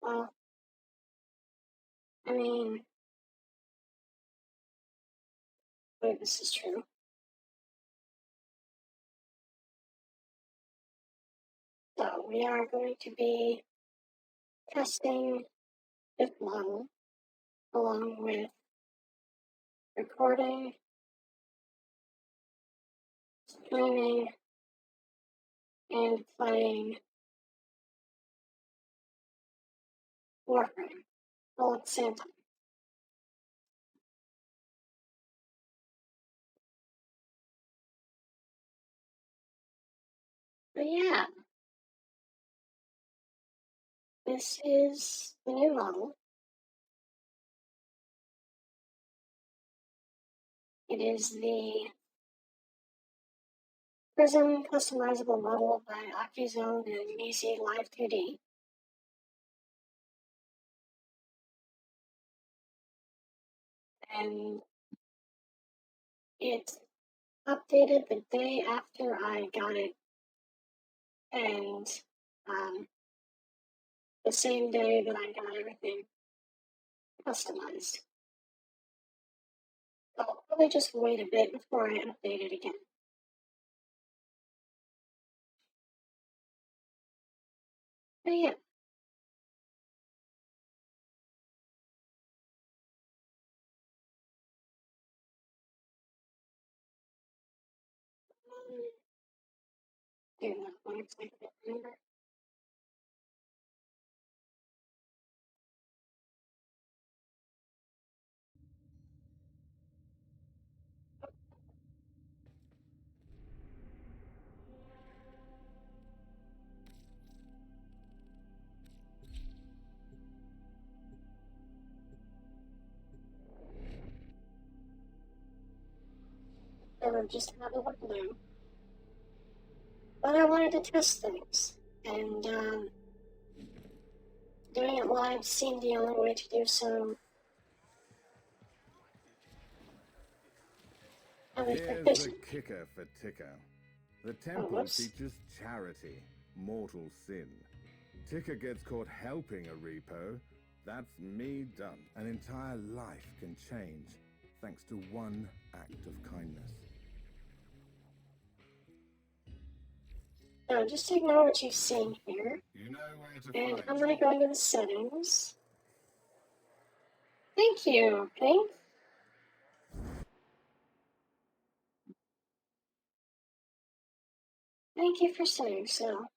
Well, I mean, wait, this is true. So we are going to be testing this model along with recording, streaming, and playing Warframe all at the same time. But yeah, this is the new model. It is the PRISM customizable model by OccuZone and Easy Live2D. And it updated the day after I got it, and the same day that I got everything customized. So I'll probably just wait a bit before I update it again. But yeah. Do not want to take it, remember? Or just have a look now. But I wanted to test things, and doing it live seemed the only way to do so. Here's the kicker for Ticker. The temple whoops. teaches charity, mortal sin. Ticker gets caught helping a repo. That's me done. An entire life can change thanks to one act of kindness. So just ignore what you've seen here. You know where to And find I'm going to go into the settings. Thank you, Pink. Thank you for saying so.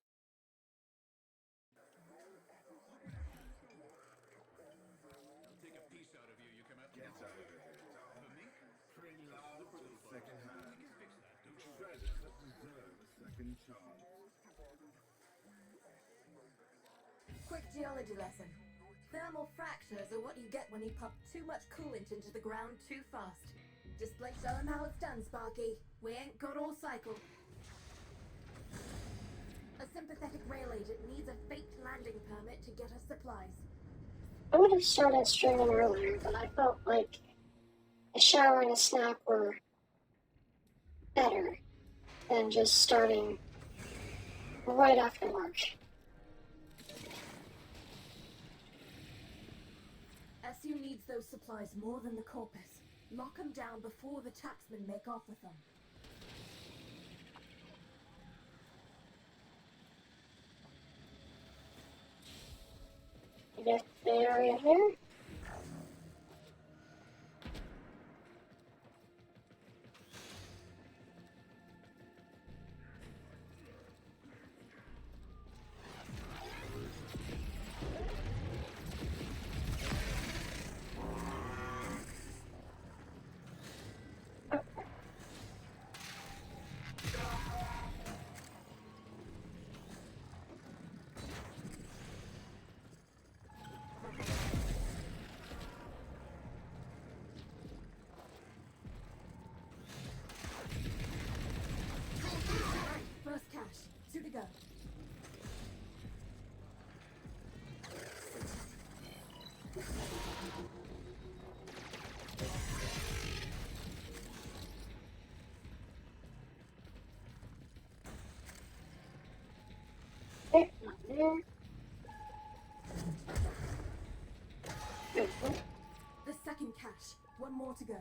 Quick geology lesson. Thermal fractures are what you get when you pump too much coolant into the ground too fast. Display show 'em how it's done, Sparky. We ain't got all cycle. A sympathetic rail agent needs a faked landing permit to get us supplies. I would have started streaming earlier, but I felt like a shower and a snack were better than just starting right after lunch. SU needs those supplies more than the corpus. Lock 'em down before the taxmen make off with them. I guess the area here. First cache. 2 to go. Okay, not there. One more to go.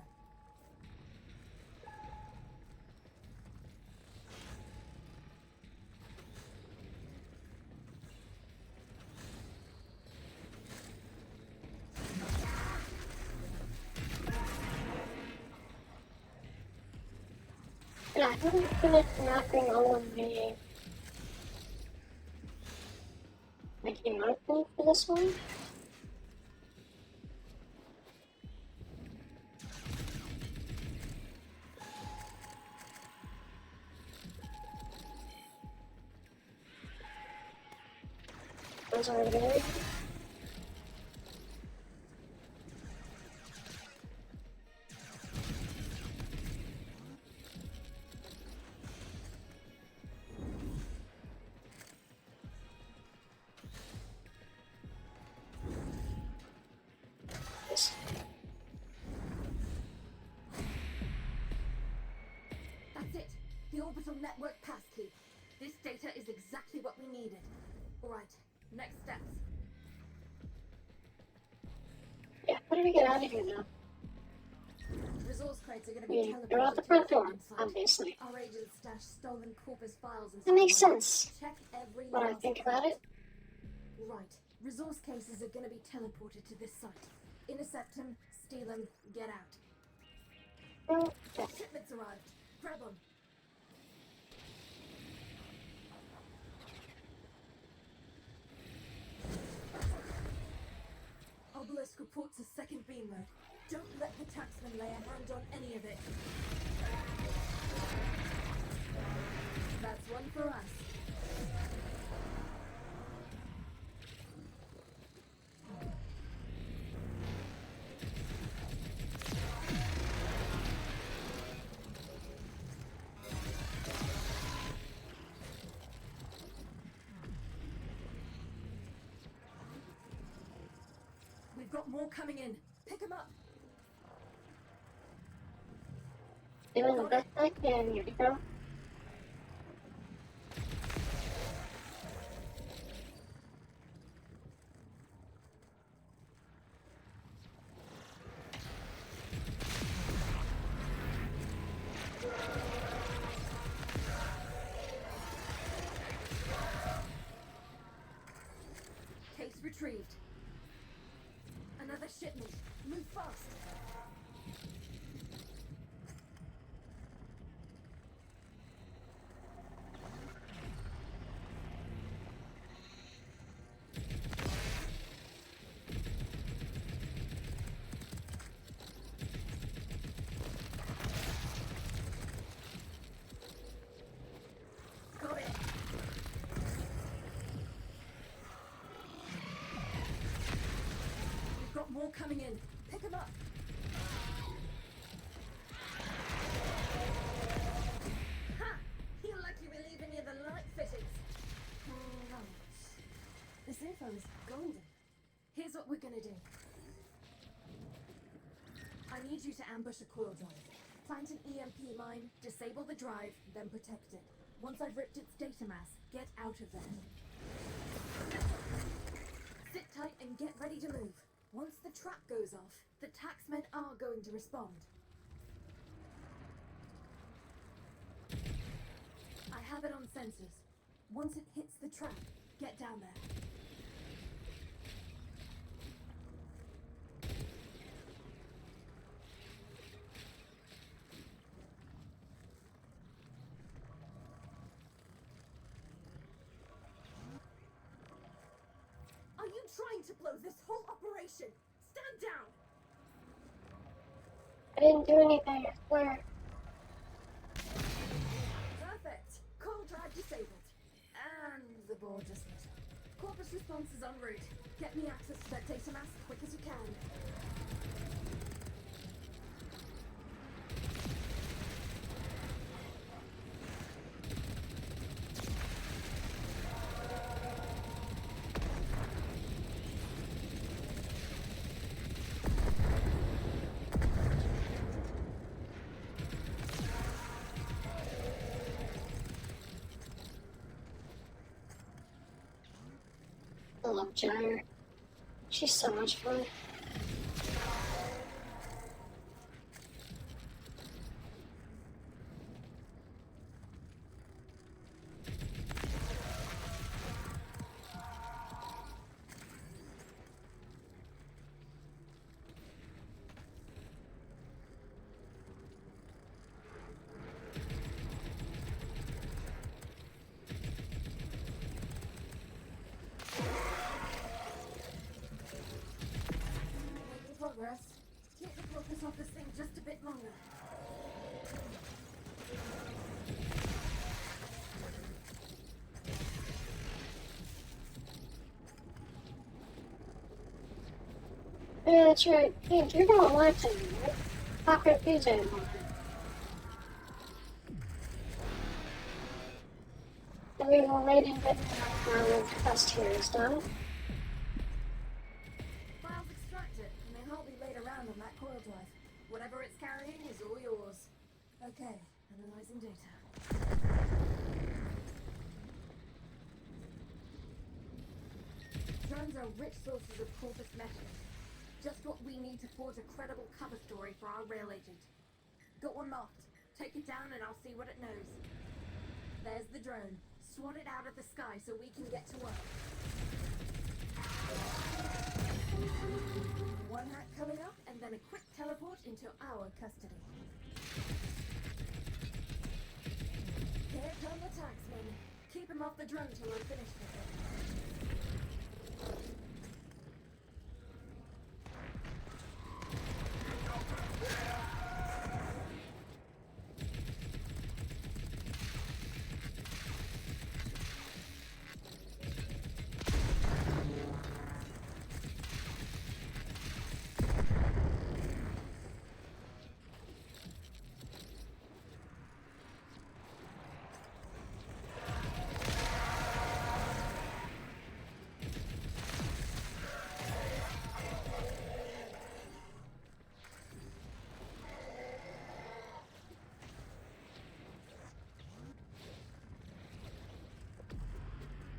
Yeah, I haven't finished mapping all of the emotions for this one. Those are there. That's it. The orbital network passkey. This data is exactly what we needed. Alright, next steps. Yeah, how do we get out of here now? Resource crates are going to I be mean, teleported they're out the to front the door, holding site. obviously. Our agents stashed stolen corpus files and That makes stuff. sense Check every when I last think about it. Right. Resource cases are going to be teleported to this site. Intercept them, steal them, get out. Well, yeah. Shipments arrived. Grab them. Obelisk reports a second beam load. Don't let the taxman lay a hand on any of it. That's one for us. We've got more coming in. Pick them up. Doing the best I can, here we go. Case retrieved. Another shipment. Move fast. Got it. We've got more coming in. Pick them up. Ha! You're lucky we're leaving you the light fittings. Right. This info is golden. Here's what we're gonna do. I need you to ambush a coil drive. Plant an EMP mine, disable the drive, then protect it. Once I've ripped its data mass, get out of there. Sit tight and get ready to move. Once the trap goes off, the taxmen are going to respond. I have it on sensors. Once it hits the trap, get down there. Are you trying to blow this whole operation? Stand down! I didn't do anything, I swear. Perfect. Coil drive disabled. And the board just lit up. Corpus response is en route. Get me access to that data mass quick as you can. I love Gyre. She's so much fun. that's right. Hey, you're gonna like them, right? Pocket PJ line. And we will rating it now the quest here is done. Files extracted, and they can't be laid around on that coil drive. Whatever it's carrying is all yours. Okay, analyzing data. Drones are rich sources of corpus messages. Just what we need to forge a credible cover story for our rail agent. Got one marked. Take it down and I'll see what it knows. There's the drone. Swat it out of the sky so we can get to work. One hack coming up and then a quick teleport into our custody. Here come the taxmen. Keep him off the drone till I'm finished with it.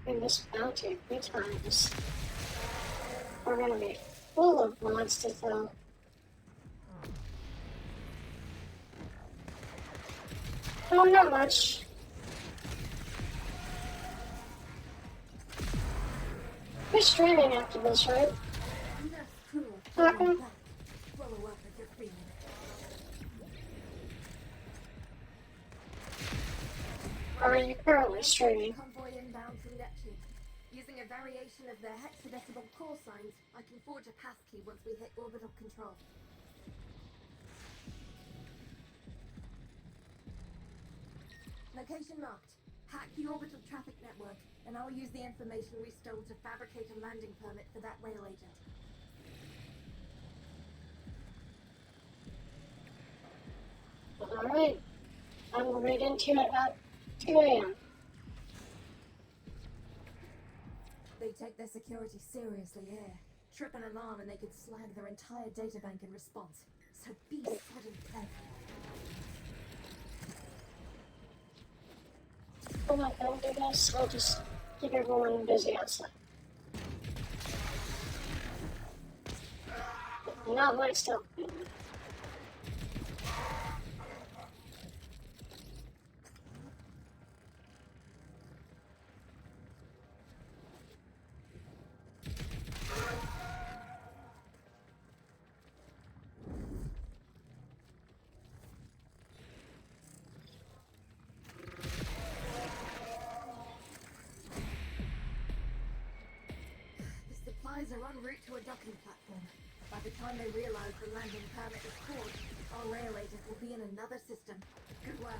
In this bounty, 3 times. We're gonna be full of monsters though. Oh, not much. We're streaming after this, right? That's cool. Welcome. Follow up if you're feeling it. Are you currently streaming? Convoy inbound from Neptune. Using a variation of their hexadecimal call signs, I can forge a passkey once we hit orbital control. Location marked. Hack the orbital traffic network, and I'll use the information we stole to fabricate a landing permit for that rail agent. Alright. I will read into it about 2 a.m. They take their security seriously here. Trip an alarm and they could slag their entire databank in response. So be sudden careful. I'm not gonna do this. I'll just keep everyone busy outside. Not my stuff. The supplies are en route to a docking platform. By the time they realize the landing permit is forged, our rail agent will be in another system. Good work.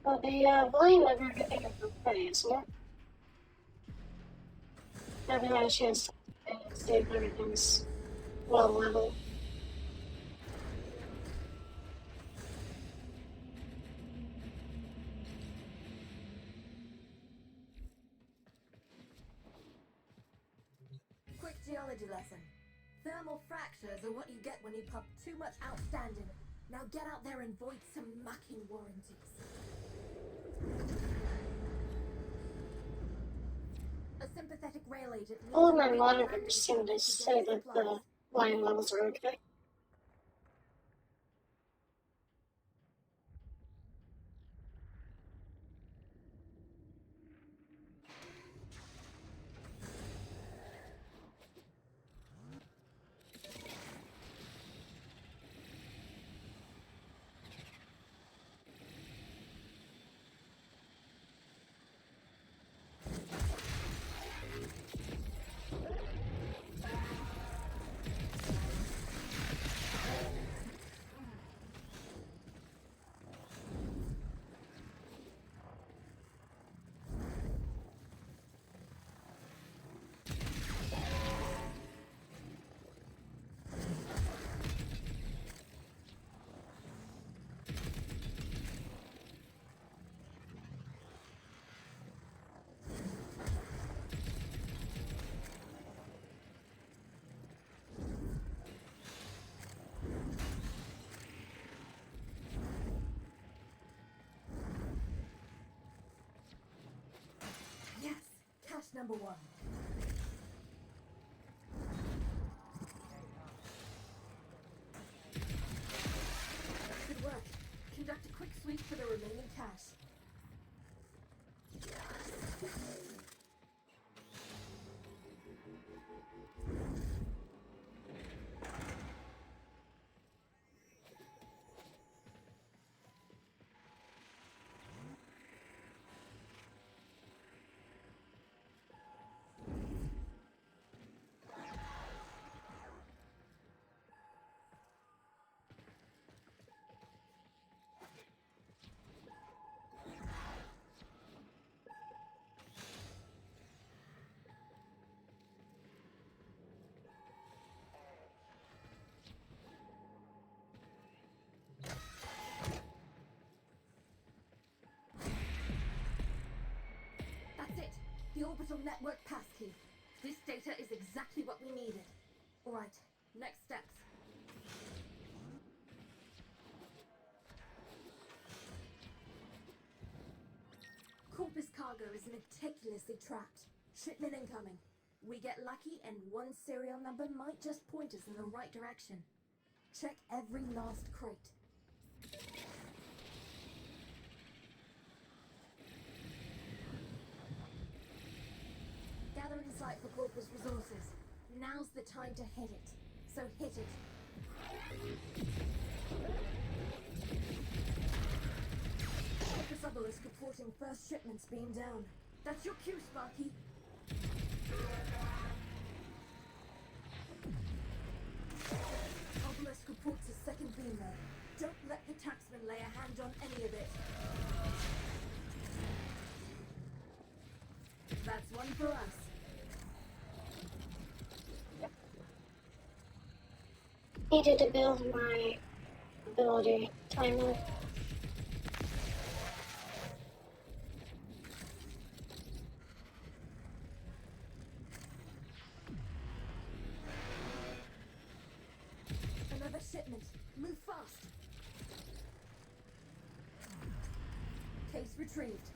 Well, the volume of everything is okay, isn't it? Having had a chance to see if everything's well leveled. Quick geology lesson. Thermal fractures are what you get when you pump too much outstanding. Now get out there and void some mucking warranties. A sympathetic rail agent. All of my monitors seem to say that the volume levels are okay. number 1. Good work. Conduct a quick sweep for the remaining cache. That's it. The orbital network passkey. This data is exactly what we needed. Alright, next steps. Corpus cargo is meticulously tracked. Shipment incoming. We get lucky and one serial number might just point us in the right direction. Check every last crate. Gather in sight for Corpus resources. Now's the time to hit it. So hit it. Corpus obelisk reporting first shipments being down. That's your cue, Sparky. Obelisk reports a second beam there. Don't let the taxman lay a hand on any of it. That's one for us. Needed to build my ability timer. Another shipment. Move fast. Case retrieved.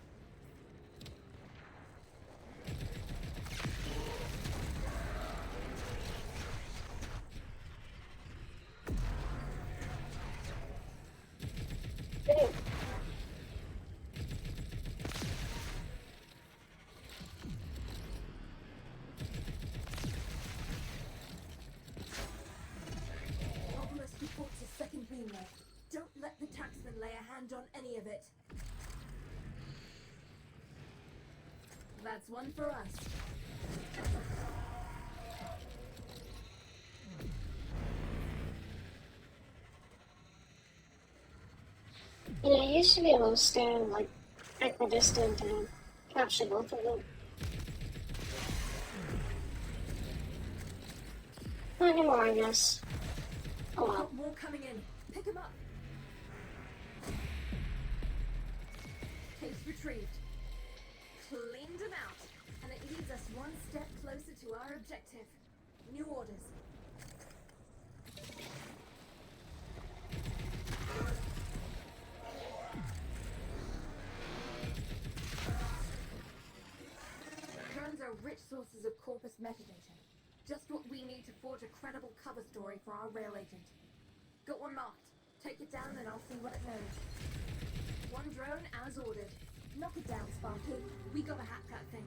Obelisk reports a second beam there. Don't let the taxman lay a hand on any of it. That's one for us. You know, I used to be able to stand like equidistant and capture both of them. Not anymore, I guess. Oh well. Got more coming in. Pick him up. Case retrieved. Cleaned him out. And it leads us one step closer to our objective. New orders. Drones are rich sources of corpus metadata. Just what we need to forge a credible cover story for our rail agent. Got one marked. Take it down and I'll see what it knows. One drone as ordered. Knock it down, Sparky. We gotta hack that thing.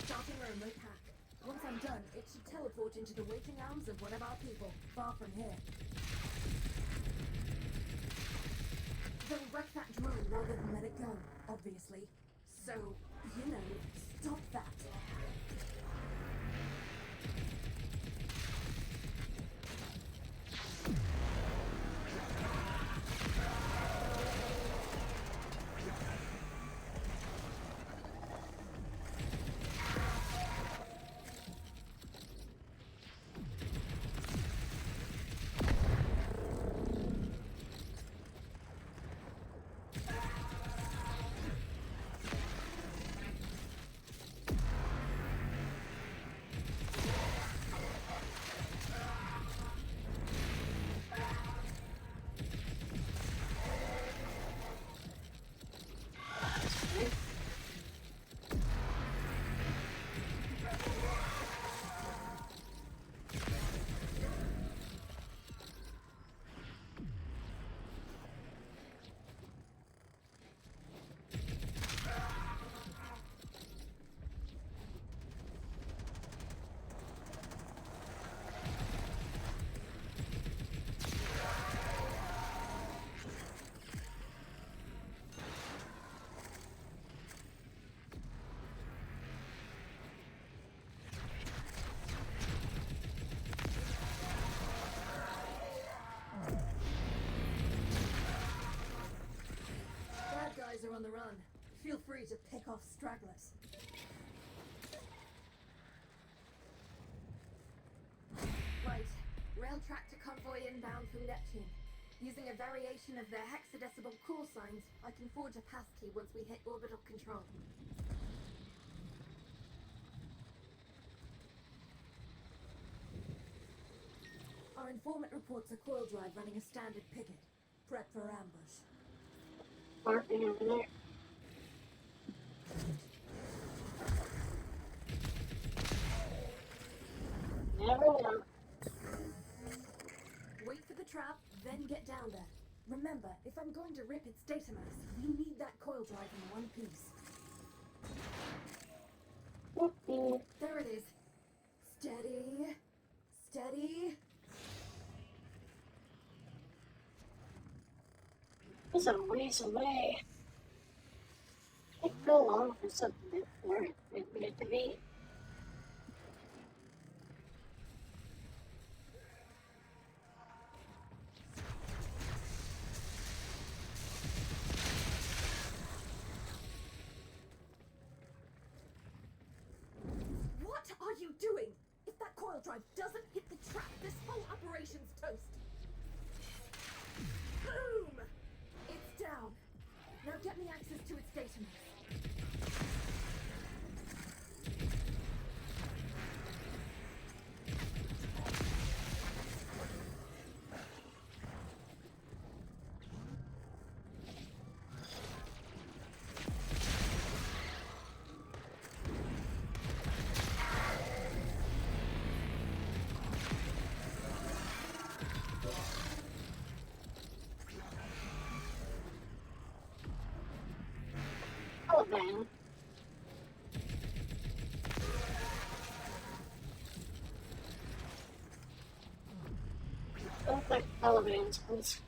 Starting a remote hack. Once I'm done, it should teleport into the waiting arms of one of our people, far from here. They'll wreck that drone rather than let it go, obviously. So, you know, stop that. feel free to pick off stragglers. Right. Rail tractor convoy inbound from Neptune. Using a variation of their hexadecimal call signs, I can forge a passkey once we hit orbital control. Our informant reports a coil drive running a standard picket. Prep for ambush. Marking over there. Never know. Wait for the trap, then get down there. Remember, if I'm going to rip its data mass, we need that coil drive in one piece. Whoopsie. There it is. Steady. Steady. It's a ways away. It'd go long for something that weren't meant to be. What are you doing? If that coil drive doesn't hit the trap, this whole operation's toast. Boom! It's down. Now get me access to its data mass. Oh, man. Don't like elevators, please.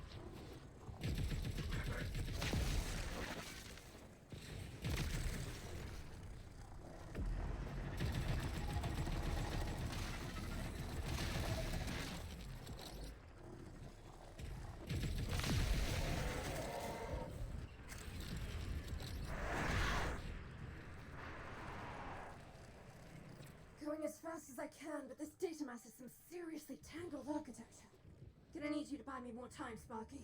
Going as fast as I can, but this data mass is some seriously tangled architecture. Gonna need you to buy me more time, Sparky.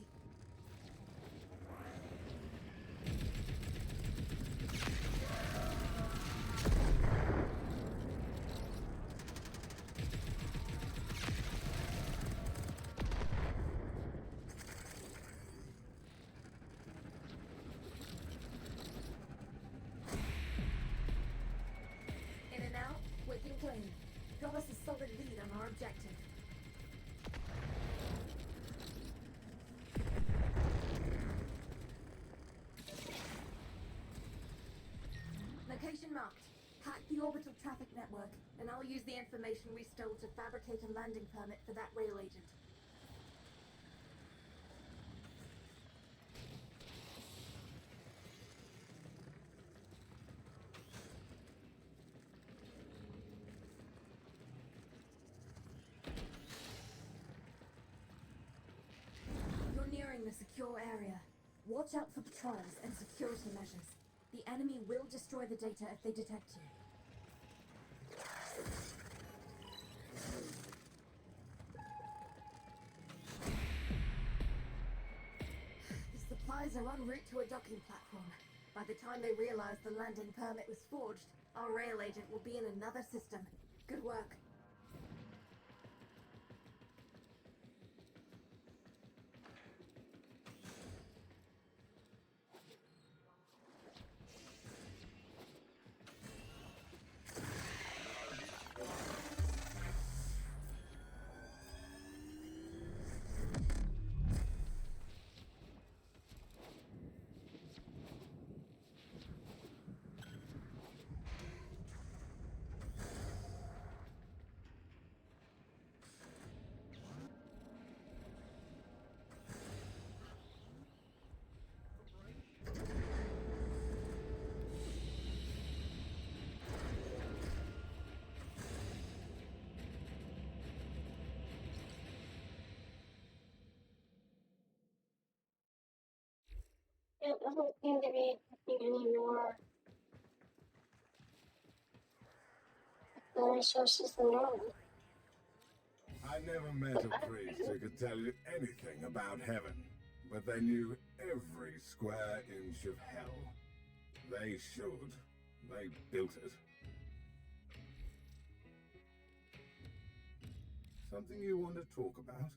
In and out, quick and clean. Got us a solid lead on our objective. Location marked. Hack the orbital traffic network, and I'll use the information we stole to fabricate a landing permit for that rail agent. You're nearing the secure area. Watch out for patrols and security measures. The enemy will destroy the data if they detect you. The supplies are en route to a docking platform. By the time they realize the landing permit was forged, our rail agent will be in another system. Good work. It doesn't seem to be taking any more resources than normal. I never met a priest who could tell you anything about heaven, but they knew every square inch of hell. They should. They built it. Something you want to talk about?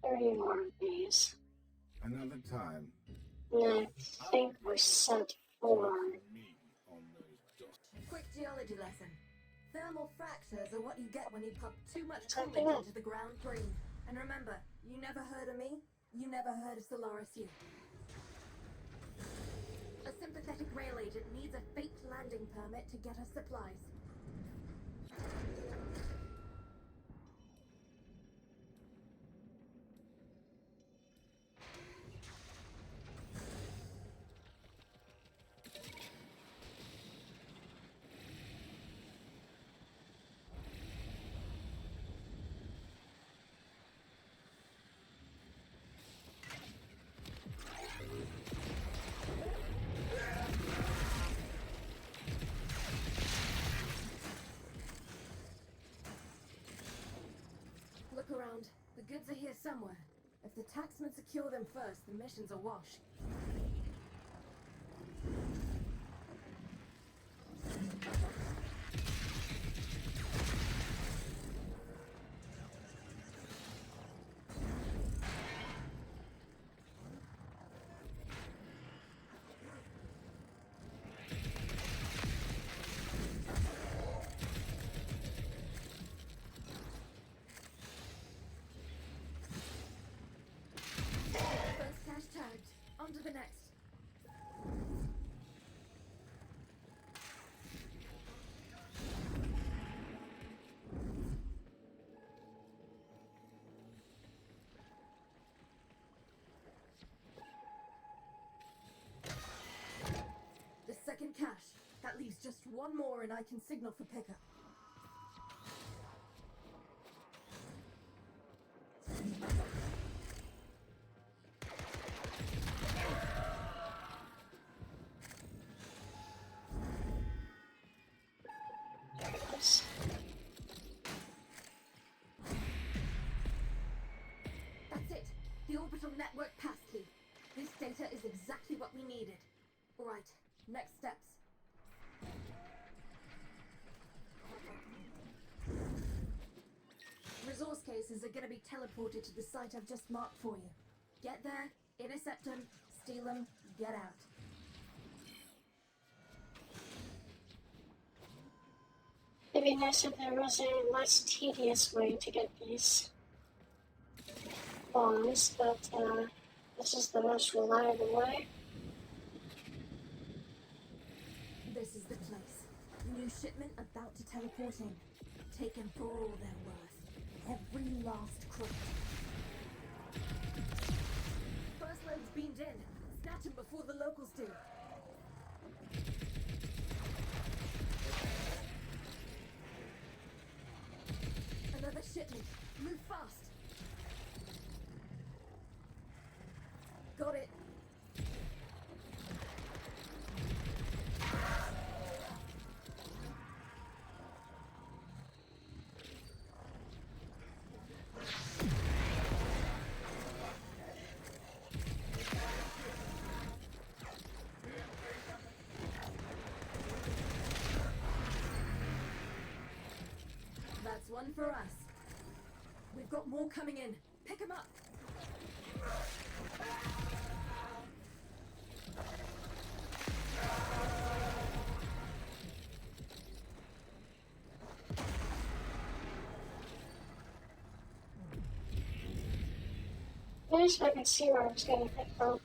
30 more of these. Another time. And I think we're set for. Me on those dots. Quick geology lesson. Thermal fractures are what you get when you pump too much Something coolant else. into the ground green. And remember, you never heard of me, you never heard of Solaris U. A sympathetic rail agent needs a fake landing permit to get us supplies. Look around. The goods are here somewhere. If the taxmen secure them first, the mission's a wash. First cache tagged. On to the next. The second cache. That leaves just one more and I can signal for pickup. Yes. That's it. The orbital network passkey. This data is exactly what we needed. Right. Next steps. Resource cases are going to be teleported to the site I've just marked for you. Get there, intercept them, steal them, get out. It'd be nice if there was a less tedious way to get these bombs, but this is the most reliable way. This is the place. New shipment about to teleport in. Taken for all their worth. Every last crate. First load's beamed in. Snatch them before the locals do. Another shipment. Move fast. Got it. That's one for us. We've got more coming in. Pick 'em up. At least I can see where I was getting hit from.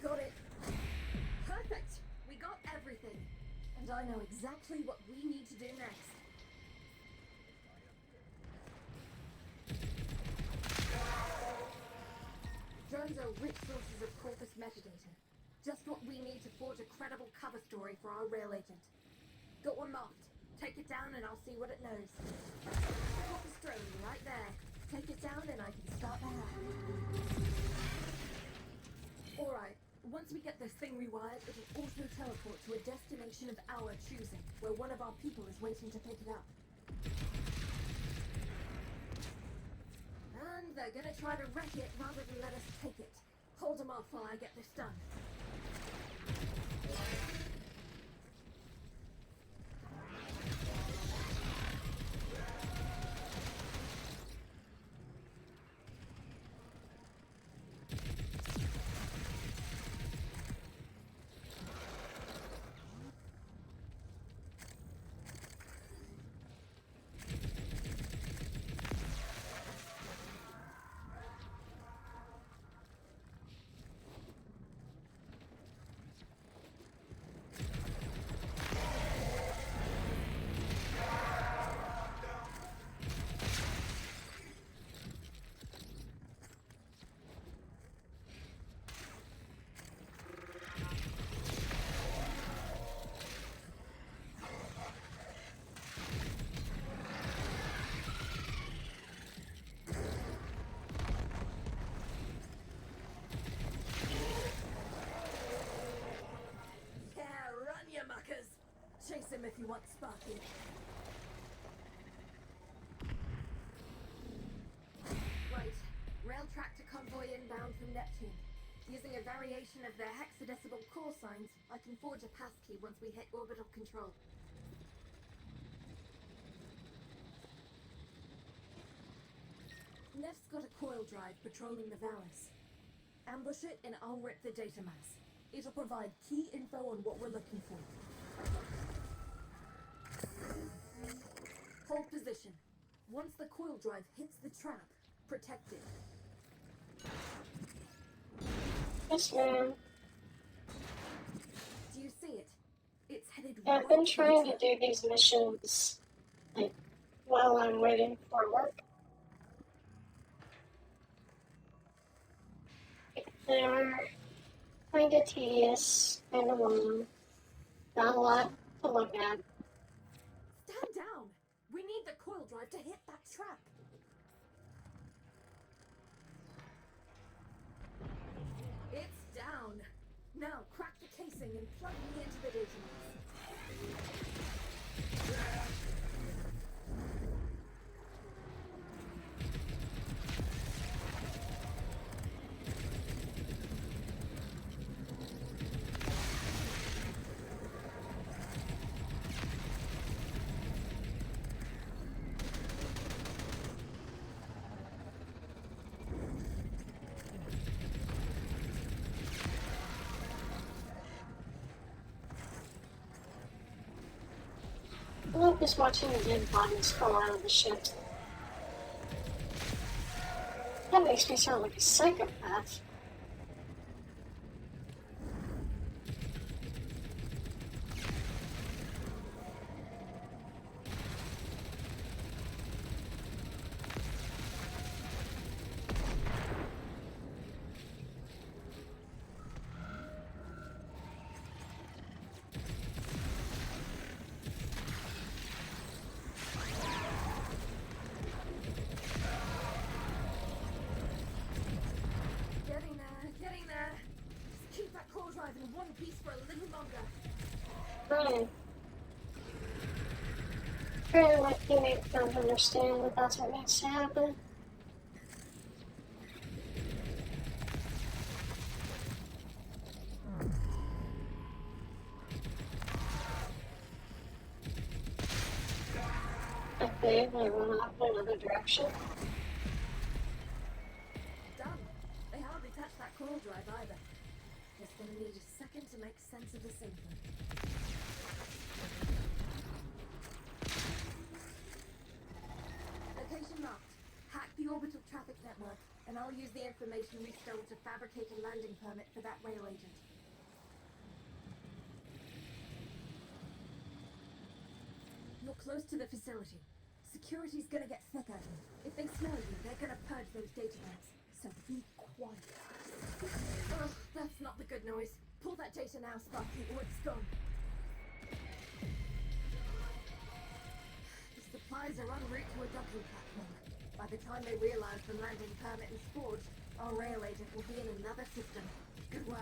Got it. Perfect. We got everything. And I know exactly what we need to do next. Drones are rich sources of corpus metadata. Just what we need to forge a credible cover story for our rail agent. Got one marked. Take it down and I'll see what it knows. Focus drone right there. Take it down and I can start the hack. Alright, once we get this thing rewired, it'll auto-teleport to a destination of our choosing, where one of our people is waiting to pick it up. And they're gonna try to wreck it rather than let us take it. Hold them off while I get this done. Chase him if you want Sparky. Right. Rail tractor convoy inbound from Neptune. Using a variation of their hexadecimal call signs, I can forge a passkey once we hit orbital control. Neff's got a coil drive patrolling the Vallis. Ambush it and I'll rip the data mass. It'll provide key info on what we're looking for. Hold position. Once the coil drive hits the trap, protect it. Yes, ma'am. Do you see it? It's headed I've right been for trying the to do these missions, like, while I'm waiting for work. They're kind of tedious, kind of long, not a lot to look at. Stand down! We need the coil drive to hit that trap! It's down! Now crack the casing and plug me into the data mass. I love just watching the dead bodies fall out of the ship. That makes me sound like a psychopath. Getting there! Just keep that core drive in one piece for a little longer. Right. Apparently my teammates don't understand that that's what needs to happen. Okay, they run off in another direction. Done. They hardly touched that core drive either. Just gonna need a second to make sense of the syncing. Location marked. Hack the orbital traffic network, and I'll use the information we stole to fabricate a landing permit for that rail agent. You're close to the facility. Security's gonna get thicker. If they smell you, they're gonna purge those data banks. So be quiet. Ugh, that's not the good noise. Pull that that data now, Sparky, or it's gone. The supplies are en route to a docking platform. By the time they realize the landing permit is forged, our rail agent will be in another system. Good work.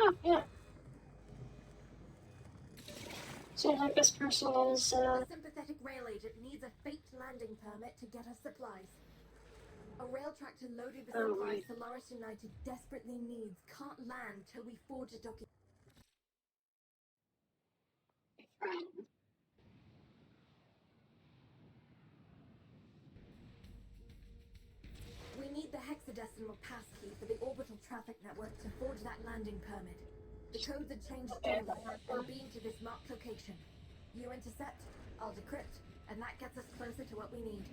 Oh, yeah. Seems like this person is, A sympathetic rail agent needs a faked landing permit to get us supplies. A rail tractor loaded with Oh, supplies right. Solaris United desperately needs can't land till we forge a docking. friend. We need the hexadecimal passkey for the orbital traffic network to forge that landing permit. The codes are changed daily and beam to this marked location. You intercept, I'll decrypt, and that gets us closer to what we need.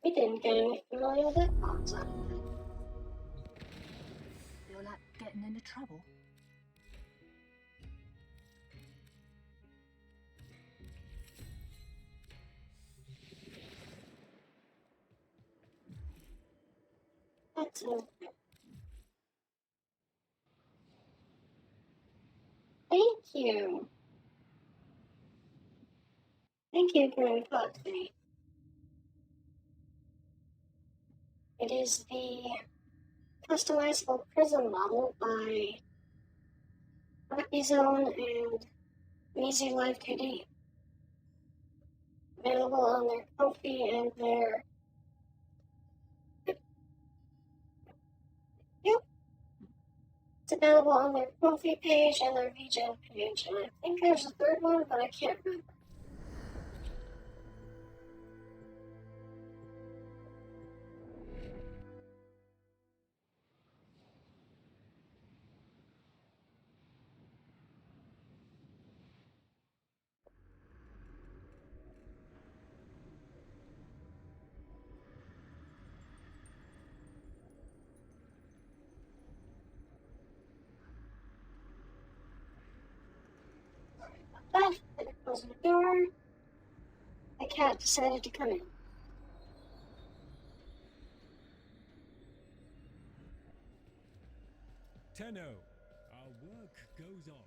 We didn't get any familiar with that box on it. Feel like getting into trouble? That's it. Thank you. Thank you for input me. It is the customizable PRISM model by Rocky Zone and Easy Live2D. Available on their Ko-fi and their... Yep. It's available on their Ko-fi page and their VGen page. And I think there's a third one, but I can't remember. But I closed the door. The cat decided to come in. Tenno, our work goes on.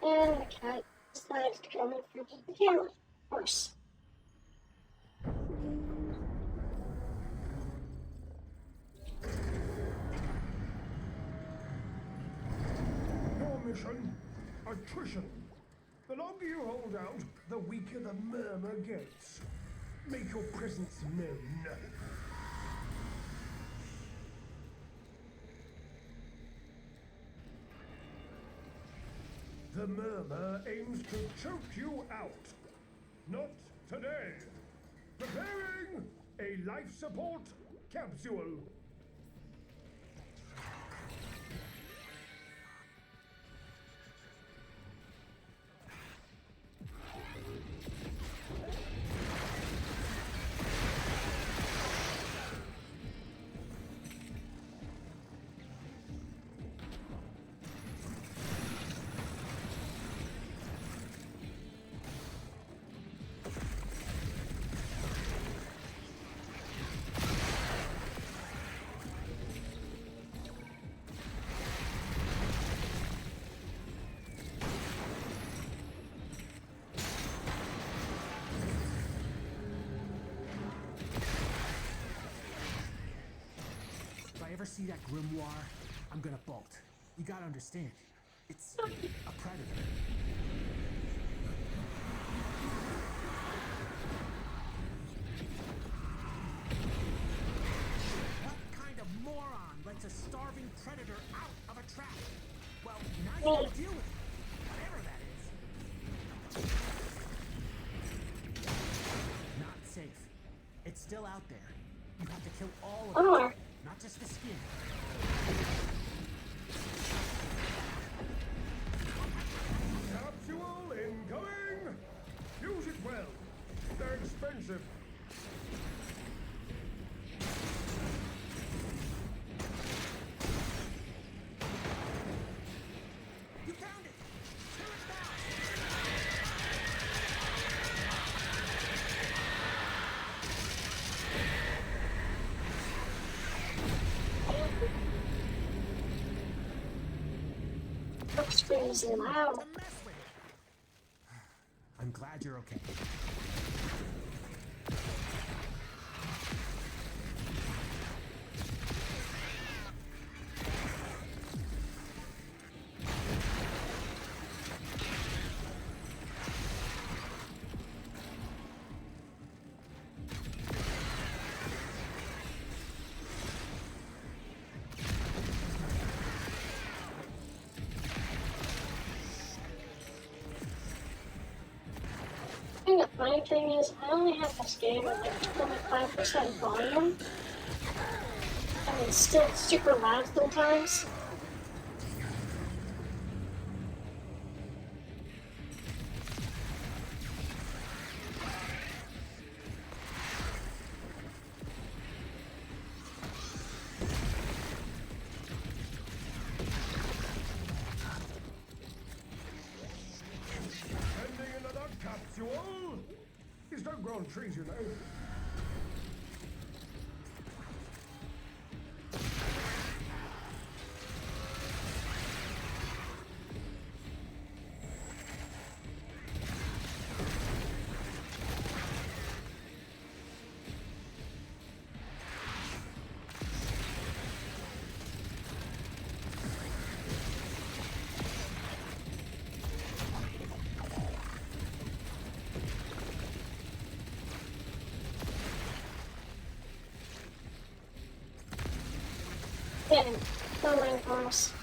And the cat decided to come in front of the camera. Of course. Your mission? Attrition. The longer you hold out, the weaker the murmur gets. Make your presence known. The murmur aims to choke you out. Not today. Preparing a life support capsule. If I ever see that grimoire, I'm gonna bolt. You gotta understand, it's a predator. What kind of moron lets a starving predator out of a trap? Well, now you gotta deal with it, whatever that is. Not safe. It's still out there. You have to kill all of it, not just the skin. Capsule incoming! Use it well. They're expensive. You found it! Tear it down! Looks crazy loud. To mess with it. I'm glad you're okay. And the funny thing is, I only have this game at like 25% volume, and it's still super loud sometimes. Sending another capsule? These don't grow on trees, you know. Getting building course.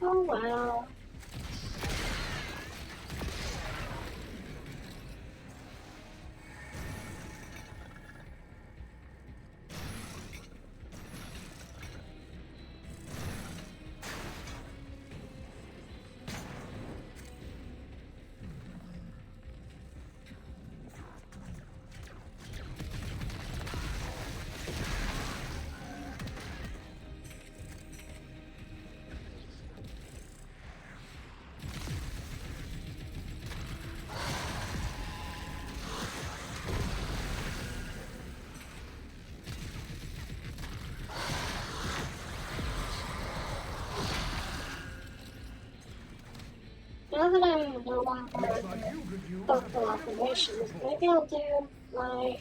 Oh wow. Now that I'm no longer Looks like you could use vocal operations, maybe I'll do my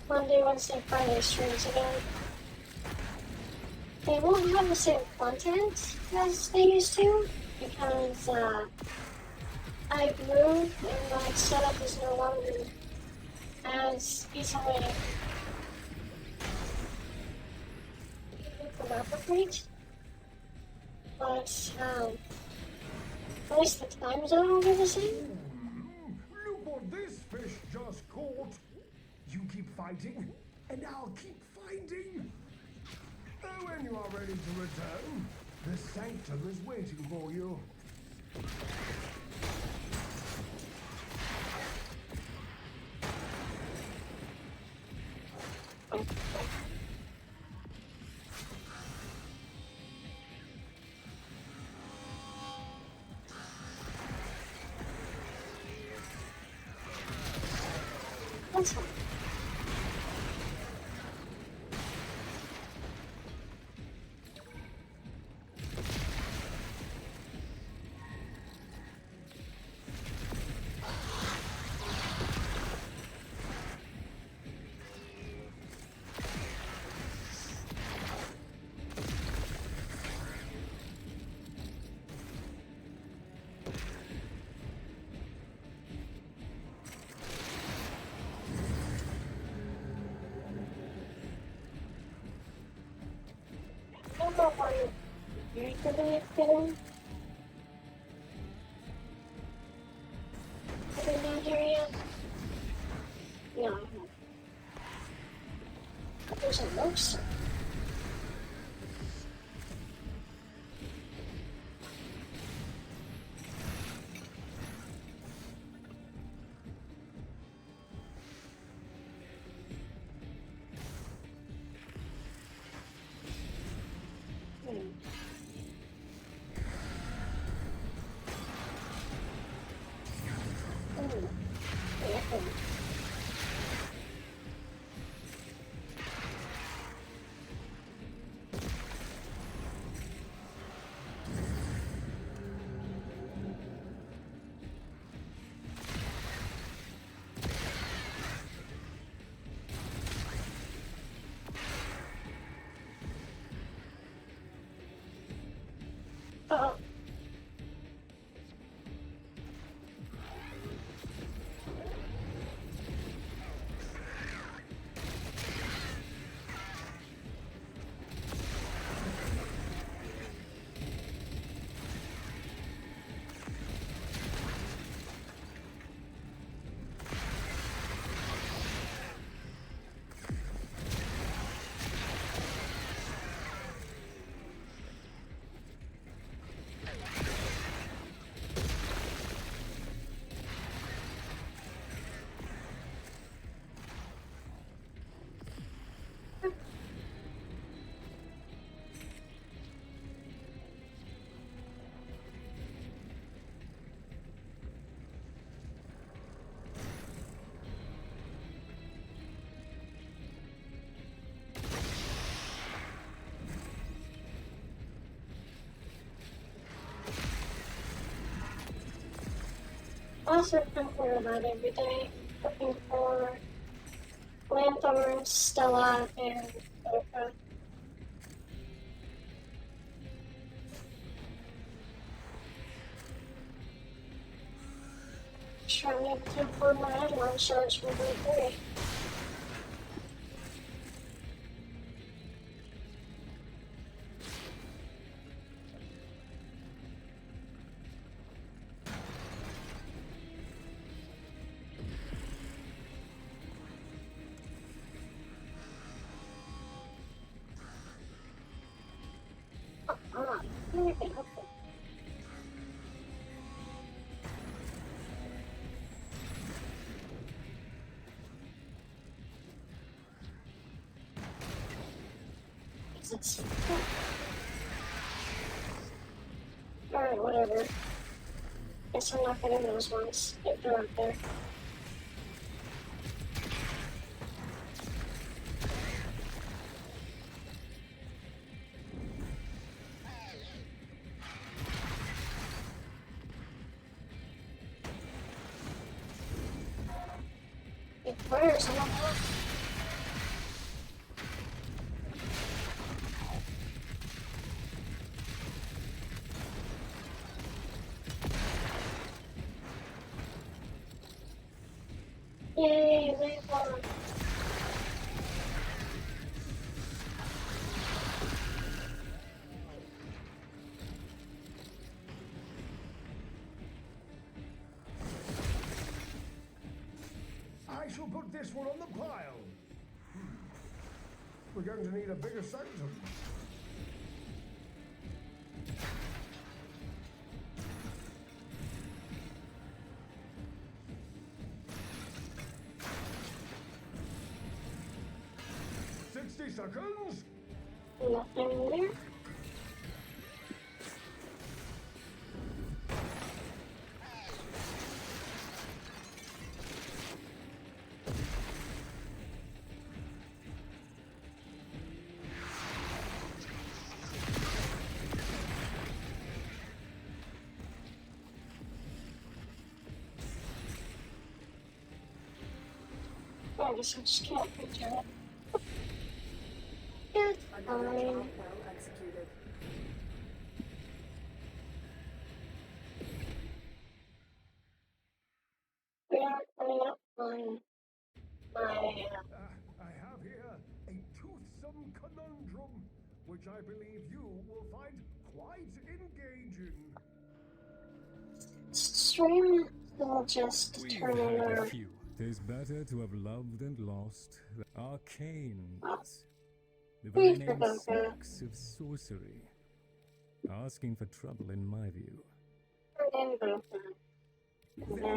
Monday, Wednesday, Friday streams again. They won't have the same content as they used to, because I've moved and my setup is no longer as easily replicate. But at least the time zone will be the same. Look what this fish just caught. You keep fighting, and I'll keep finding. When you are ready to return, the sanctum is waiting for you. That's fine. I don't know why you're usually getting. Have you been here yet? No, I haven't. There's a moose. also thinking about every day, looking for Lanthorn, Stella, and Oka. Trying to afford my headline charge for V3. Alright, whatever. Guess I'm not getting those ones if they're up there. Where's some of them? Yay, we won. I shall put this one on the pile. We're going to need a bigger sanctum. Seconds. Nothing there. I guess I just can't picture it. It's Another fine. trial executed. We are coming up on my I have here a toothsome conundrum, which I believe you will find quite engaging. stream will just We've determine had a our few. 'Tis better to have loved and lost. Arcane. The very name smacks of sorcery. Asking for trouble, in my view. There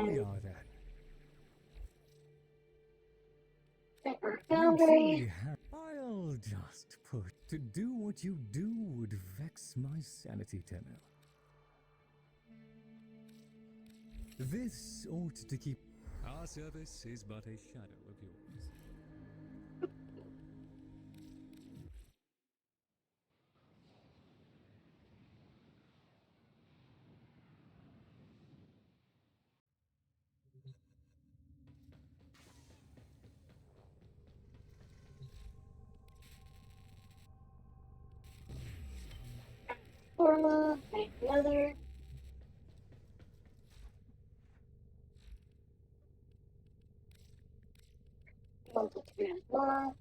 we are then. Paper You Foundry. truly have. I'll just put. To do what you do would vex my sanity, Tenno. This ought to keep. Our service is but a shadow of yours. Forma, make another. Multi-transmog.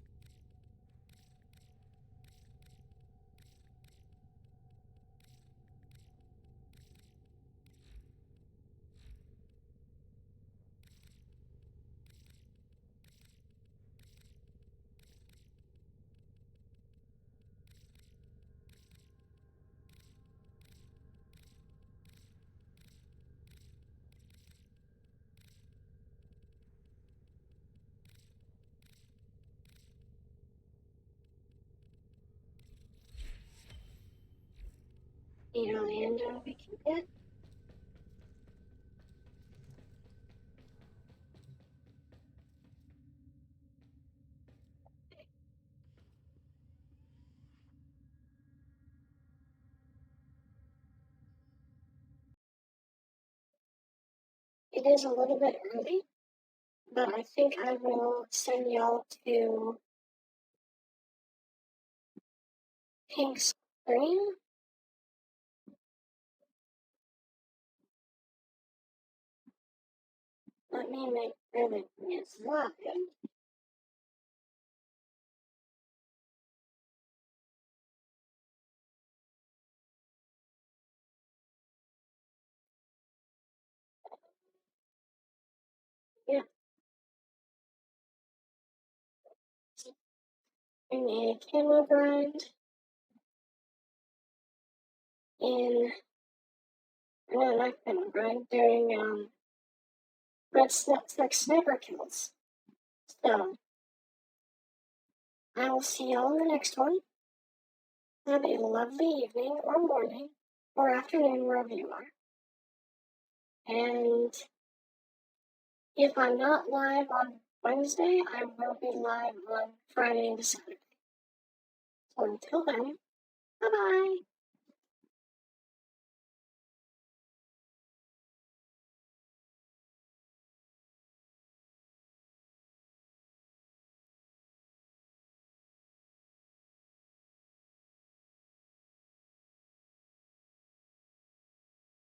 Orlando we can get. it is a little bit early, but I think I will send y'all to Pink Screen. Let me make sure that it's live. Yeah. Doing a camo grind in, no, not camo grind, doing red sniper kills. So, I will see y'all in the next one. Have a lovely evening or morning or afternoon wherever you are. And if I'm not live on Wednesday, I will be live on Friday and Saturday. So until then, bye-bye.